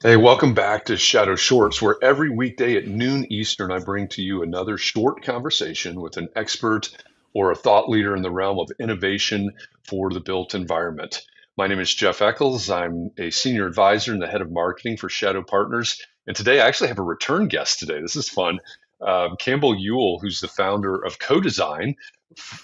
Hey, welcome back to Shadow Shorts, where every weekday at noon Eastern, I bring to you another short conversation with an expert or a thought leader in the realm of innovation for the built environment. My name is Jeff Echols. I'm a senior advisor and the head of marketing for Shadow Partners. And today I actually have a return guest today. This is fun. Campbell Yule, who's the founder of Codesign.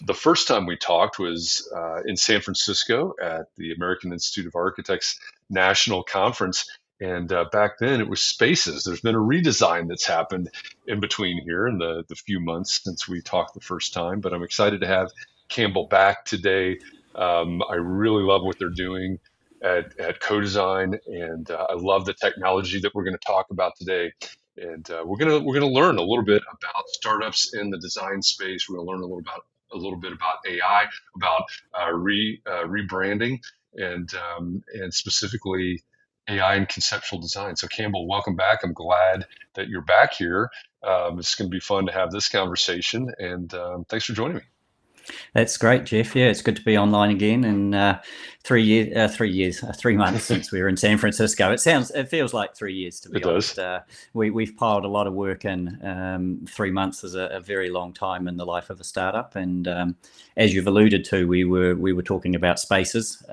The first time we talked was in San Francisco at the American Institute of Architects National Conference. And back then it was spaces. There's been a redesign that's happened in between here in the few months since we talked the first time. But I'm excited to have Campbell back today. I really love what they're doing at Codesign, and I love the technology that we're going to talk about today. And we're gonna learn a little bit about startups in the design space. We're gonna learn a little bit about AI, about rebranding, and specifically AI and conceptual design. So, Campbell, welcome back. I'm glad that you're back here. It's going to be fun to have this conversation, and thanks for joining me. That's great, Jeff. Yeah, it's good to be online again. And 3 months since we were in San Francisco. It feels like 3 years, to be It honest. does. We've piled a lot of work in. 3 months is a very long time in the life of a startup. And as you've alluded to, we were talking about spaces.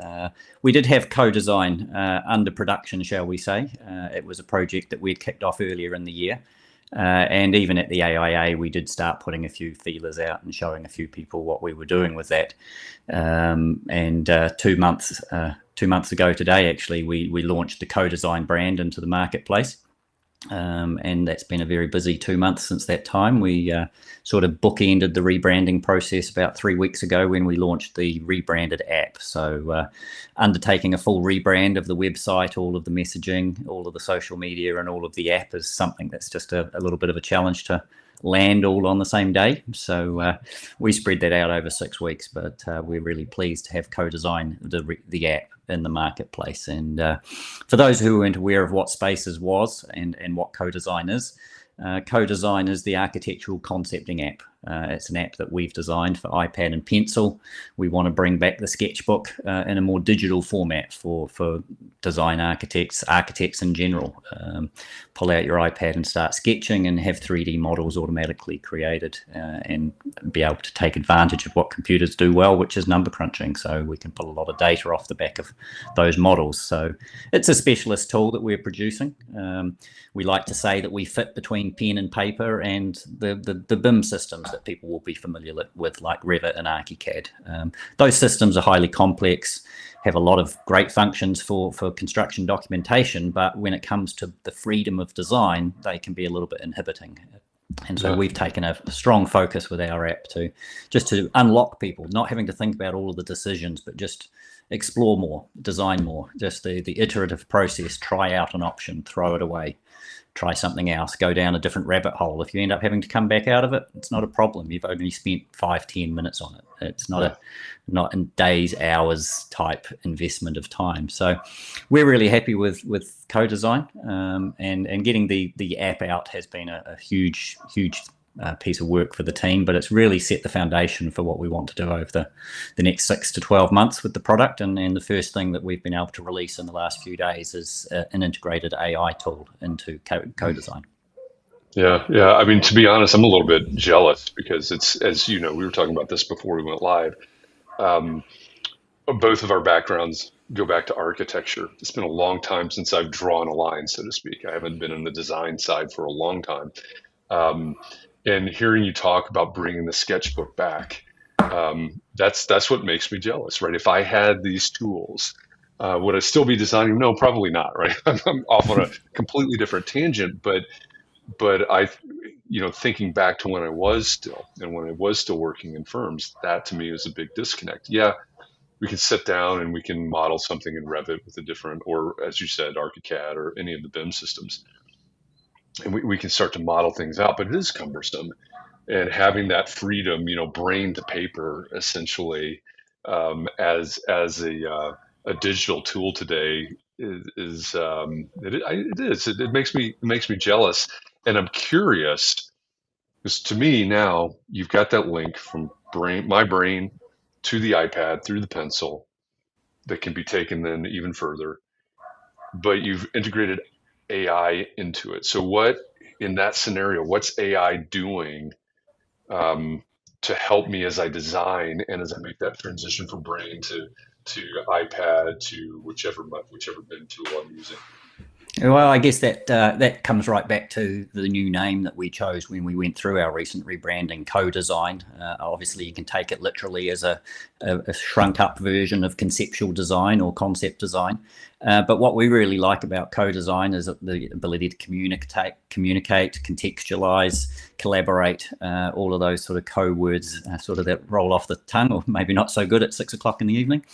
We did have co-design under production, shall we say. It was a project that we'd kicked off earlier in the year. And even at the AIA, we did start putting a few feelers out and showing a few people what we were doing with that. And 2 months ago today, actually, we launched the Codesign brand into the marketplace. And that's been a very busy 2 months since that time. We sort of bookended the rebranding process about 3 weeks ago when we launched the rebranded app. So undertaking a full rebrand of the website, all of the messaging, all of the social media, and all of the app is something that's just a little bit of a challenge to land all on the same day. So we spread that out over 6 weeks, but we're really pleased to have Codesign, the app, in the marketplace. And for those who weren't aware of what Spaces was and what Codesign is the architectural concepting app. It's an app that we've designed for iPad and pencil. We want to bring back the sketchbook in a more digital format for design architects in general. Pull out your iPad and start sketching and have 3D models automatically created and be able to take advantage of what computers do well, which is number crunching. So we can pull a lot of data off the back of those models. So it's a specialist tool that we're producing. We like to say that we fit between pen and paper and the BIM systems that people will be familiar with, like Revit and ArchiCAD. Those systems are highly complex, have a lot of great functions for construction documentation, but when it comes to the freedom of design, they can be a little bit inhibiting. And so we've taken a strong focus with our app to unlock people, not having to think about all of the decisions, but just explore more, design more, just the iterative process, try out an option, throw it away, try something else, go down a different rabbit hole. If you end up having to come back out of it, it's not a problem. You've only spent 5-10 minutes on it. It's not in days, hours type investment of time. So we're really happy with Codesign, and getting the app out has been a huge piece of work for the team, but it's really set the foundation for what we want to do over the next 6 to 12 months with the product. And the first thing that we've been able to release in the last few days is an integrated AI tool into Codesign. Yeah. I mean, to be honest, I'm a little bit jealous because it's, as you know, we were talking about this before we went live. Um, Both of our backgrounds go back to architecture. It's been a long time since I've drawn a line, so to speak. I haven't been in the design side for a long time. Um, and hearing you talk about bringing the sketchbook back, that's what makes me jealous, right? If I had these tools, would I still be designing? No, probably not, right? I'm off on a completely different tangent, but thinking back to when I was still working in firms, that to me is a big disconnect. Yeah, we can sit down and we can model something in Revit with a different, or as you said, ArchiCAD or any of the BIM systems, and we can start to model things out, but it is cumbersome. And having that freedom, brain to paper, essentially, as a digital tool today it makes me jealous, and I'm curious because to me now you've got that link from my brain to the iPad through the pencil that can be taken then even further, but you've integrated AI into it. So what, in that scenario, what's AI doing to help me as I design and as I make that transition from brain to iPad to whichever BIM tool I'm using? Well, I guess that comes right back to the new name that we chose when we went through our recent rebranding, Codesign. Obviously, you can take it literally as a shrunk-up version of conceptual design or concept design. But what we really like about Codesign is the ability to communicate, contextualize, collaborate, all of those sort of co-words sort of that roll off the tongue, or maybe not so good at 6 o'clock in the evening.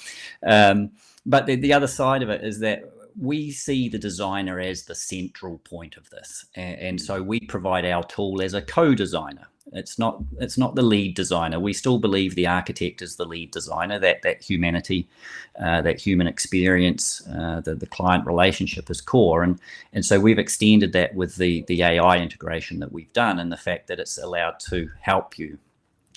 But the other side of it is that we see the designer as the central point of this, and so we provide our tool as a co-designer. It's not the lead designer. We still believe the architect is the lead designer, that humanity, that human experience, the client relationship is core, and so we've extended that with the AI integration that we've done, and the fact that it's allowed to help you.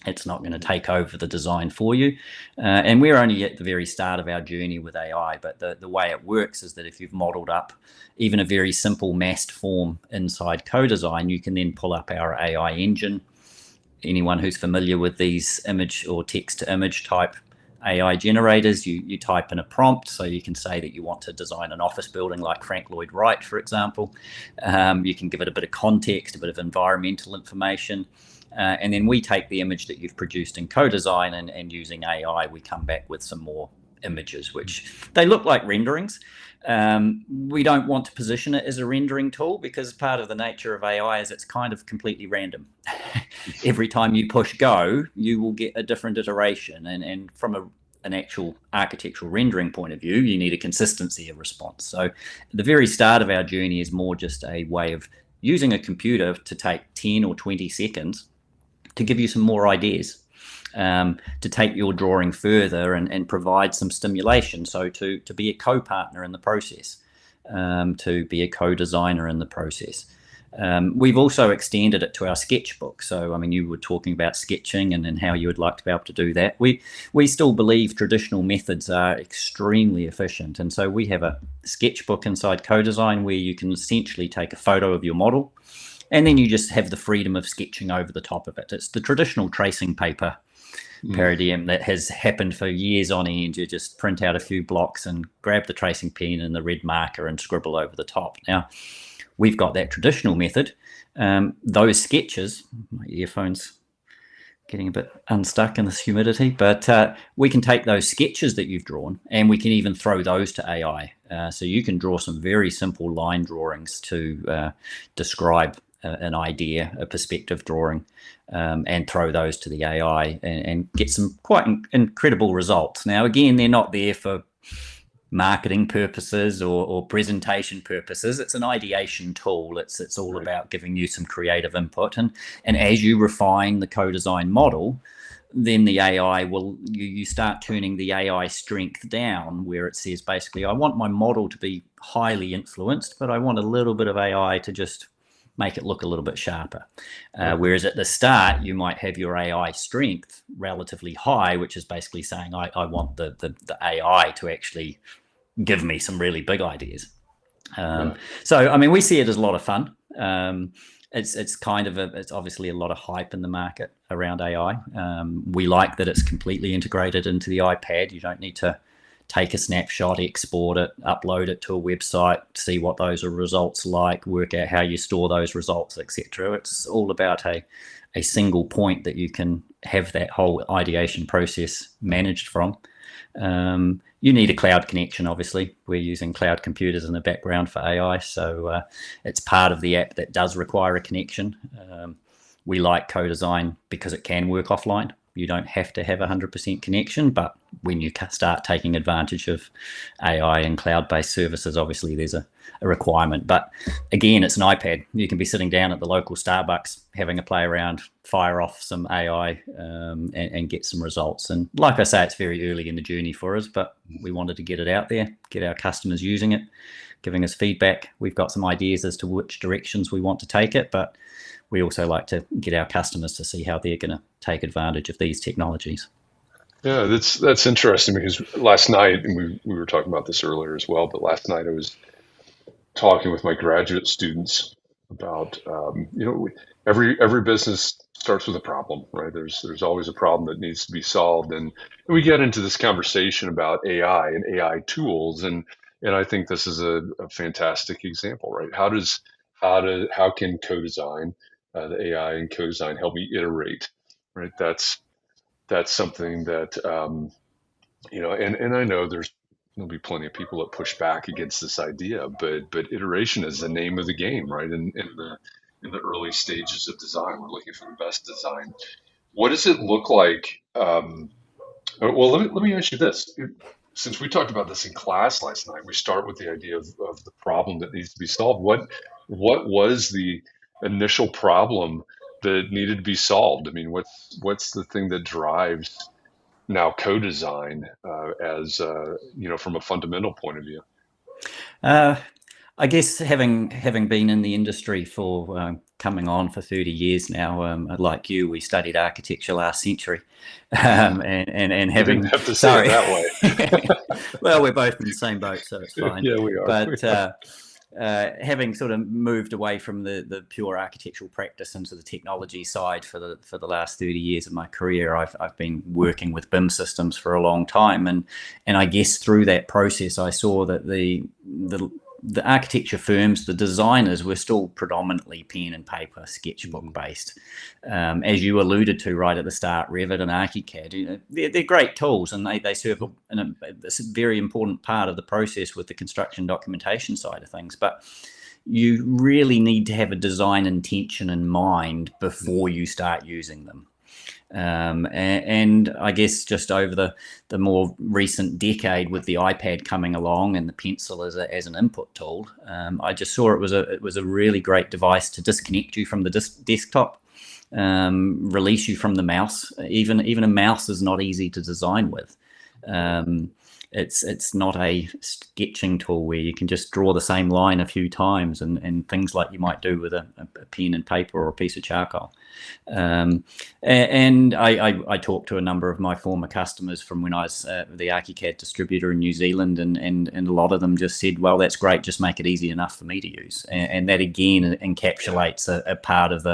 It's not going to take over the design for you. And we're only at the very start of our journey with AI, but the way it works is that if you've modeled up even a very simple massed form inside Codesign, you can then pull up our AI engine. Anyone who's familiar with these image or text to image type AI generators, you type in a prompt, so you can say that you want to design an office building like Frank Lloyd Wright, for example. You can give it a bit of context, a bit of environmental information. And then we take the image that you've produced in Codesign, and using AI, we come back with some more images, which they look like renderings. We don't want to position it as a rendering tool, because part of the nature of AI is it's kind of completely random. Every time you push go, you will get a different iteration. And from an actual architectural rendering point of view, you need a consistency of response. So the very start of our journey is more just a way of using a computer to take 10 or 20 seconds to give you some more ideas, to take your drawing further and provide some stimulation. So to be a co-partner in the process, to be a co-designer in the process. We've also extended it to our sketchbook. So, I mean, you were talking about sketching and how you would like to be able to do that. We still believe traditional methods are extremely efficient. And so we have a sketchbook inside Codesign where you can essentially take a photo of your model, and then you just have the freedom of sketching over the top of it. It's the traditional tracing paper paradigm that has happened for years on end. You just print out a few blocks and grab the tracing pen and the red marker and scribble over the top. Now, we've got that traditional method. Those sketches, my earphones getting a bit unstuck in this humidity, but we can take those sketches that you've drawn and we can even throw those to AI. So you can draw some very simple line drawings to describe an idea, a perspective drawing, and throw those to the AI and get some quite incredible results. Now, again, they're not there for marketing purposes or presentation purposes. It's an ideation tool. It's all about giving you some creative input, and as you refine the co-design model, then the AI will, you start turning the AI strength down, where it says basically, I want my model to be highly influenced, but I want a little bit of AI to just make it look a little bit sharper. Whereas at the start, you might have your AI strength relatively high, which is basically saying, I want the AI to actually give me some really big ideas. So, I mean, we see it as a lot of fun. It's kind of it's obviously a lot of hype in the market around AI. We like that it's completely integrated into the iPad. You don't need to take a snapshot, export it, upload it to a website, see what those are results like, work out how you store those results, etc. It's all about a single point that you can have that whole ideation process managed from. You need a cloud connection, obviously. We're using cloud computers in the background for AI, so it's part of the app that does require a connection. We like Codesign because it can work offline. You don't have to have 100% connection, but when you start taking advantage of AI and cloud-based services, obviously there's a requirement. But again, it's an iPad. You can be sitting down at the local Starbucks, having a play around, fire off some AI and get some results. And like I say, it's very early in the journey for us, but we wanted to get it out there, get our customers using it, giving us feedback. We've got some ideas as to which directions we want to take it, but we also like to get our customers to see how they're going to take advantage of these technologies. Yeah, that's interesting, because last night, and we were talking about this earlier as well, but last night I was talking with my graduate students about, every business starts with a problem, right? There's always a problem that needs to be solved, and we get into this conversation about AI and AI tools, and I think this is a fantastic example, right? How can co-design, the AI and co-design help me iterate, right? That's something that and I know there'll be plenty of people that push back against this idea, but iteration is the name of the game, right? In the early stages of design, we're looking for the best design. What does it look like? Well, let me ask you this. Since we talked about this in class last night, we start with the idea of the problem that needs to be solved. What was the initial problem that needed to be solved? I mean, what's the thing that drives now co-design, as from a fundamental point of view? I guess having been in the industry for coming on for 30 years now, like you, we studied architecture last century, and You having didn't have to say it that way. well, we're both in the same boat, so it's fine. Yeah, we are. But having sort of moved away from the pure architectural practice into the technology side for the last 30 years of my career, I've been working with BIM systems for a long time, and I guess through that process, I saw that the architecture firms, the designers, were still predominantly pen and paper, sketchbook based. As you alluded to right at the start, Revit and ArchiCAD, they're great tools, and they serve a very important part of the process with the construction documentation side of things. But you really need to have a design intention in mind before you start using them. And I guess just over the more recent decade, with the iPad coming along and the pencil as an input tool, I just saw it was a really great device to disconnect you from the desktop, release you from the mouse. Even a mouse is not easy to design with. It's not a sketching tool where you can just draw the same line a few times and things like you might do with a pen and paper or a piece of charcoal. And I talked to a number of my former customers from when I was the ArchiCAD distributor in New Zealand, and a lot of them just said, well, that's great, just make it easy enough for me to use. And that again encapsulates a part of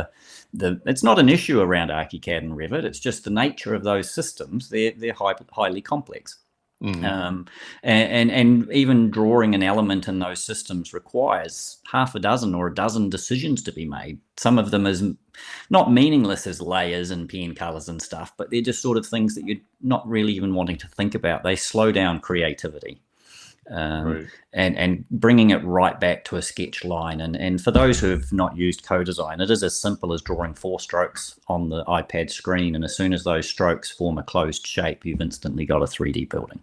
it's not an issue around ArchiCAD and Revit, it's just the nature of those systems. They're highly complex. Mm-hmm. And even drawing an element in those systems requires half a dozen or a dozen decisions to be made. Some of them is not meaningless as layers and pen colors and stuff, but they're just sort of things that you're not really even wanting to think about. They slow down creativity. Right. And bringing it right back to a sketch line. And for those who have not used Codesign, it is as simple as drawing 4 strokes on the iPad screen, and as soon as those strokes form a closed shape, you've instantly got a 3D building.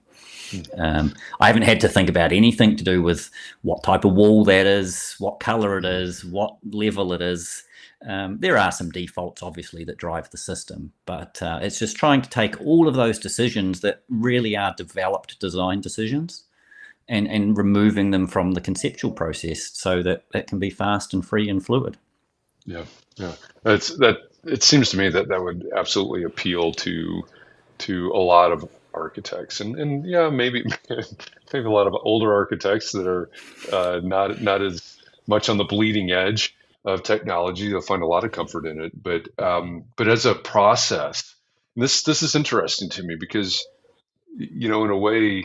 I haven't had to think about anything to do with what type of wall that is, what color it is, what level it is. There are some defaults, obviously, that drive the system, but it's just trying to take all of those decisions that really are developed design decisions and removing them from the conceptual process so that it can be fast and free and fluid. Yeah. It seems to me that would absolutely appeal to a lot of architects, and yeah, maybe a lot of older architects that are not as much on the bleeding edge of technology. They'll find a lot of comfort in it, but as a process, this is interesting to me because in a way,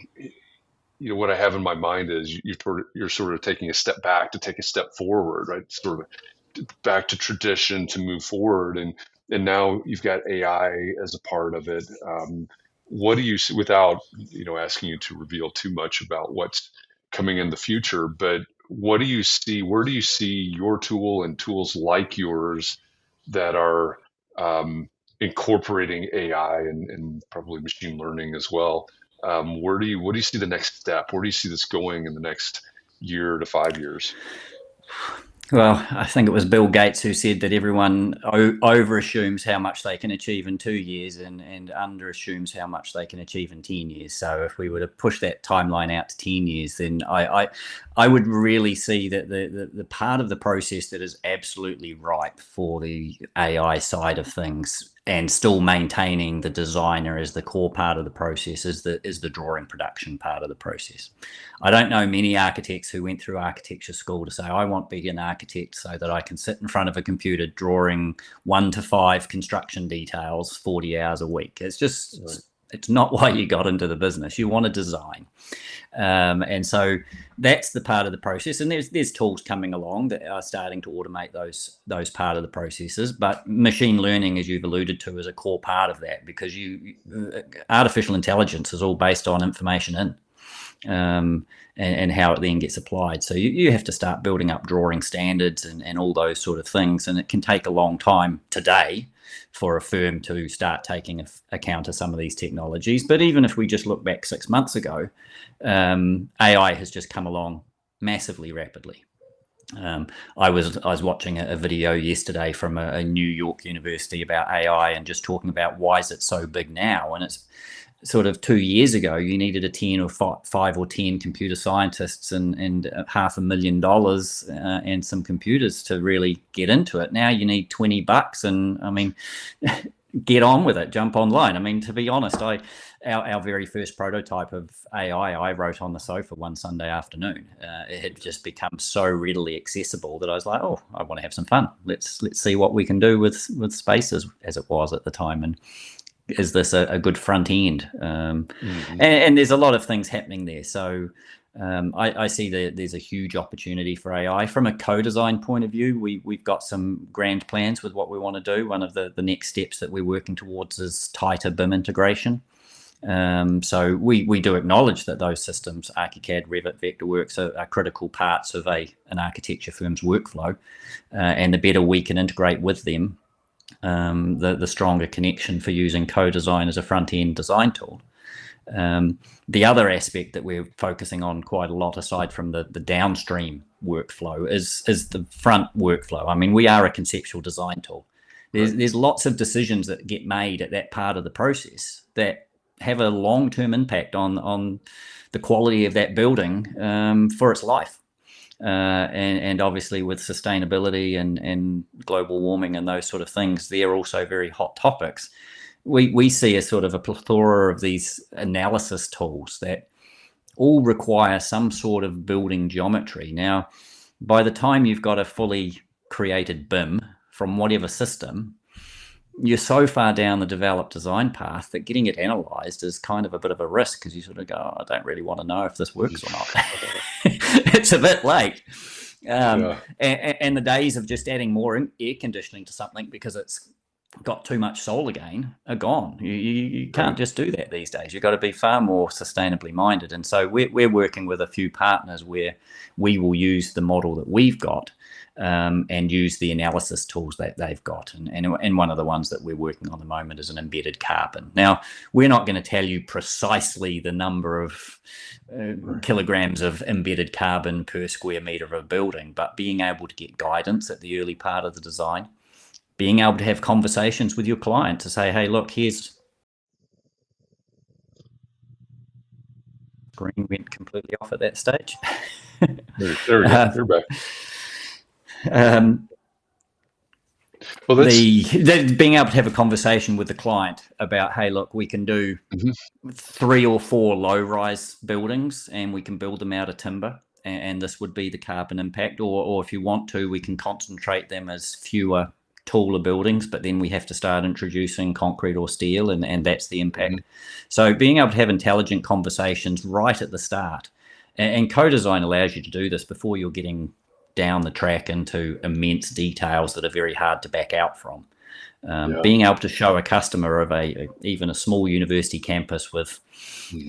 what I have in my mind is you're sort of taking a step back to take a step forward, right? Sort of back to tradition to move forward, and now you've got AI as a part of it. What do you see, without asking you to reveal too much about what's coming in the future, but what do you see? Where do you see your tool and tools like yours that are incorporating AI and probably machine learning as well? What do you see the next step? Where do you see this going in the next year to 5 years? Well, I think it was Bill Gates who said that everyone over assumes how much they can achieve in 2 years and under assumes how much they can achieve in 10 years. So if we were to push that timeline out to 10 years, then I would really see that the part of the process that is absolutely ripe for the AI side of things and still maintaining the designer as the core part of the process, is the drawing production part of the process. I don't know many architects who went through architecture school to say, I want to be an architect so that I can sit in front of a computer drawing 1 to 5 construction details 40 hours a week. It's just, it's not why you got into the business. You want to design. And so that's the part of the process. And there's tools coming along that are starting to automate those part of the processes. But machine learning, as you've alluded to, is a core part of that, because artificial intelligence is all based on information in. And how it then gets applied. So you have to start building up drawing standards and all those sort of things. And it can take a long time today for a firm to start taking account of some of these technologies. But even if we just look back 6 months ago, AI has just come along massively rapidly. I was watching a video yesterday from a New York university about AI and just talking about why is it so big now. And it's sort of 2 years ago, you needed a 10 or 5 or 10 computer scientists and $500,000 and some computers to really get into it. Now you need $20, and I mean, get on with it, jump online. I mean, to be honest, our very first prototype of AI, I wrote on the sofa one Sunday afternoon. It had just become so readily accessible that I was like, oh, I want to have some fun. Let's see what we can do with spaces, as it was at the time. And is this a good front end? And there's a lot of things happening there. So I see that there's a huge opportunity for AI. From a co-design point of view, we've got some grand plans with what we want to do. One of the next steps that we're working towards is tighter BIM integration. So we do acknowledge that those systems, ArchiCAD, Revit, Vectorworks, are critical parts of an architecture firm's workflow. And the better we can integrate with them, the stronger connection for using Codesign as a front-end design tool. The other aspect that we're focusing on quite a lot, aside from the downstream workflow, is the front workflow. I mean, we are a conceptual design tool. There's lots of decisions that get made at that part of the process that have a long-term impact on the quality of that building for its life. And obviously with sustainability and global warming and those sort of things, they're also very hot topics. We see a sort of a plethora of these analysis tools that all require some sort of building geometry. Now, by the time you've got a fully created BIM from whatever system, you're so far down the developed design path that getting it analyzed is kind of a bit of a risk, because you sort of go, oh, I don't really want to know if this works or not. It's a bit late. And the days of just adding more air conditioning to something because it's got too much solar gain are gone. You can't just do that these days. You've got to be far more sustainably minded. And so we're working with a few partners where we will use the model that we've got and use the analysis tools that they've got. And one of the ones that we're working on at the moment is an embedded carbon. Now, we're not going to tell you precisely the number of kilograms of embedded carbon per square meter of a building, but being able to get guidance at the early part of the design, being able to have conversations with your client to say, hey, look, here's... Screen went completely off at that stage. There we go. You're back. Well, being able to have a conversation with the client about, hey, look, we can do 3 or 4 low-rise buildings and we can build them out of timber, and this would be the carbon impact. Or if you want to, we can concentrate them as fewer, taller buildings, but then we have to start introducing concrete or steel, and that's the impact. So being able to have intelligent conversations right at the start, and Codesign allows you to do this before you're getting down the track into immense details that are very hard to back out from. Being able to show a customer of even a small university campus with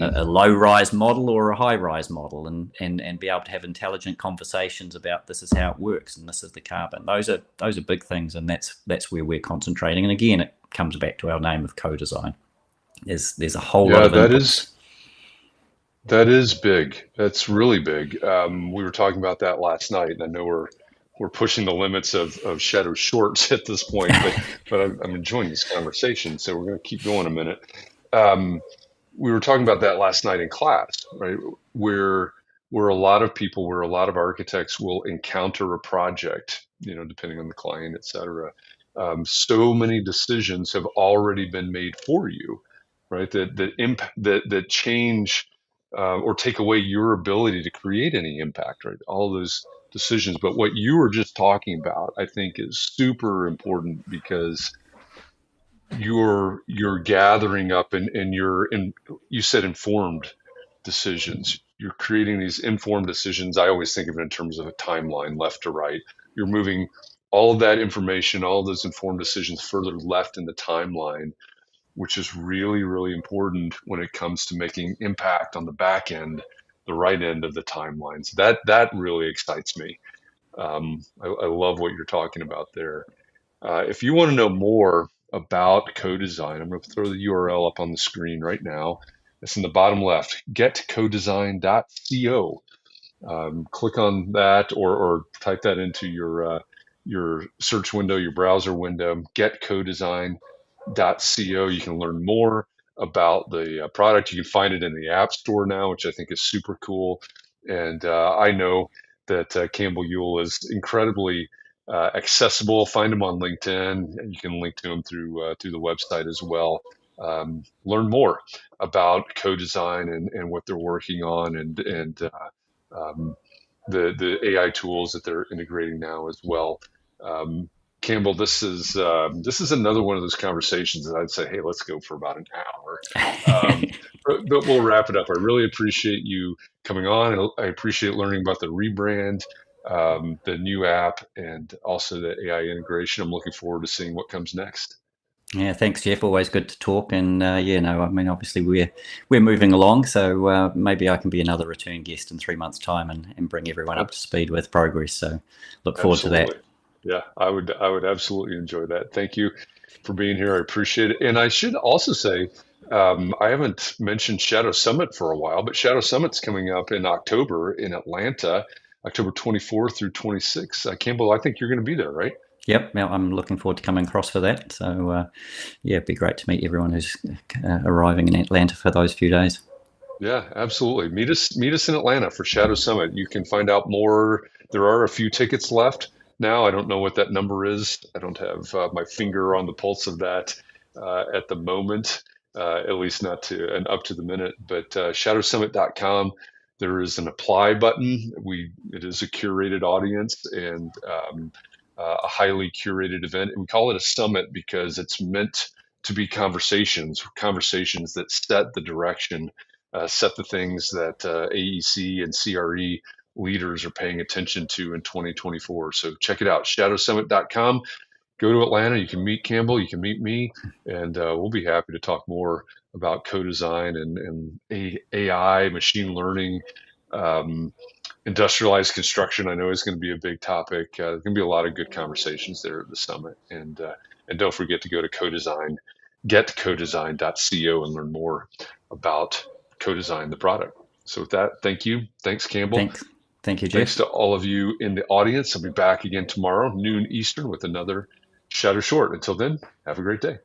a low-rise model or a high-rise model, and be able to have intelligent conversations about this is how it works and this is the carbon. Those are big things, and that's where we're concentrating. And again, it comes back to our name of Codesign. There's a whole lot of inputs. That is big. That's really big. We were talking about that last night, and I know we're pushing the limits of shadow shorts at this point, but I'm enjoying this conversation, so we're going to keep going a minute. We were talking about that last night in class, right? Where a lot of architects will encounter a project, depending on the client, et cetera, So many decisions have already been made for you, right? That impact that change or take away your ability to create any impact, right? All those decisions. But what you were just talking about, I think, is super important because you're gathering up and you said informed decisions. You're creating these informed decisions. I always think of it in terms of a timeline, left to right. You're moving all of that information, all of those informed decisions further left in the timeline, which is really, really important when it comes to making impact on the back end, the right end of the timeline. So that really excites me. I love what you're talking about there. If you want to know more about Codesign, I'm going to throw the URL up on the screen right now. It's in the bottom left, getcodesign.co. Click on that or type that into your search window, your browser window, getcodesign.co. You can learn more about the product. You can find it in the App Store now, which I think is super cool. And I know that Campbell Yule is incredibly accessible. Find him on LinkedIn, and you can link to him through the website as well. Learn more about co-design and what they're working on, and um, the AI tools that they're integrating now as well. Um, Campbell, this is another one of those conversations that I'd say, hey, let's go for about an hour, but we'll wrap it up. I really appreciate you coming on. I appreciate learning about the rebrand, the new app, and also the AI integration. I'm looking forward to seeing what comes next. Yeah, thanks, Jeff. Always good to talk. And yeah, no, I mean, obviously we're moving along, so maybe I can be another return guest in 3 months' time and bring everyone up to speed with progress. So look forward to that. Yeah, I would absolutely enjoy that. Thank you for being here. I appreciate it. And I should also say, I haven't mentioned Shadow Summit for a while, but Shadow Summit's coming up in October in Atlanta, October 24th through 26th. Campbell, I think you're going to be there, right? Yep, I'm looking forward to coming across for that. So yeah, it'd be great to meet everyone who's arriving in Atlanta for those few days. Yeah, absolutely. Meet us in Atlanta for Shadow Summit. You can find out more. There are a few tickets left now. I don't know what that number is. I don't have my finger on the pulse of that at the moment, at least not to and up to the minute. But shadowsummit.com, there is an apply button. It is a curated audience and a highly curated event. And we call it a summit because it's meant to be conversations that set the direction, set the things that AEC and CRE leaders are paying attention to in 2024. So check it out, shadowsummit.com. Go to Atlanta. You can meet Campbell. You can meet me, and we'll be happy to talk more about co-design and AI, machine learning, industrialized construction. I know is going to be a big topic. There's going to be a lot of good conversations there at the summit, and don't forget to go to Codesign, getcodesign.co, and learn more about Codesign, the product. So with that, thank you. Thanks, Campbell. Thank you, Jeff. Thanks to all of you in the audience. I'll be back again tomorrow, noon Eastern, with another Shadow Short. Until then, have a great day.